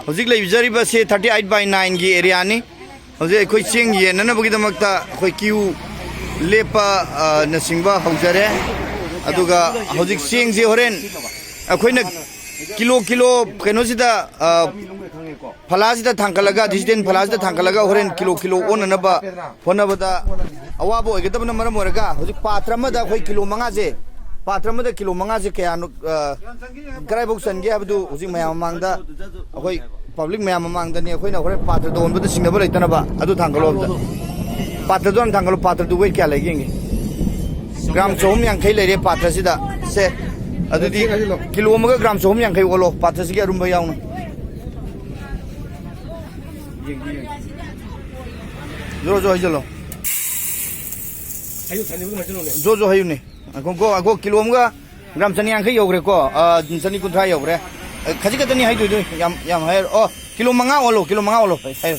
hojik lei jariba se 38/9 gi area ni hojik khoi cheng ye nana bagi damakta khoi kiu lepa na singba haujare aduga hojik cheng je horen akhoina kilo keno sida phalasida thangkalaga disden phalasida thangkalaga horen kilo on ba phona bada awabo egedabna maram oraga hojik patra ma da khoi kilo manga je patra ma da kilo manga je kaya karai bok san ge abdu hojik mayam mangda akhoi public mayam mangda ni akhoi na hore patra don bada singa ba leitana ba adu thangkalo da patra don thangkalo patra du wei kya legenge gram chom yang khai lere patra sida se adudi kilo amaga gram chom yang khai olo patra sigi arumba yauna zo hajalo zo hayu ne ako kilo amaga gram chani yang khai yogre ko chani kunthra yogre khaji kadani haidu yam hair oh kilo manga olo hayo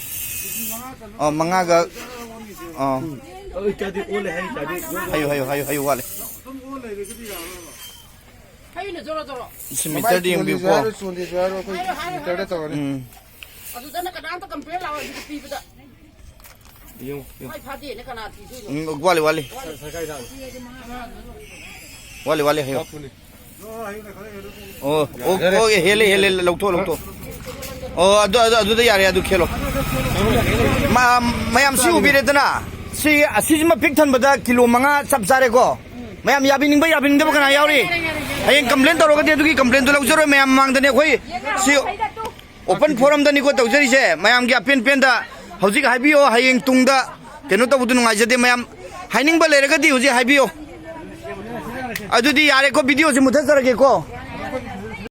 manga ga hayo wale Semiter di yang biu ko. Wale hayo. Oh hele lauto. Oh adu da yare adu khelo. Mayam si ubi redana. Si cuma piktan bada kilo manga sab sare ko. Mayam yabining ba kana yauri. Hayeng complain taro ka dia complain tu laujaro mayam mang dane khoi si open forum dani ko taujari se mayam gi pen da hojik haibio hayeng tungda keno to budu ngai jade mayam haining ba lere ka di hoji haibio adudi yare ko video se mutha sarage ko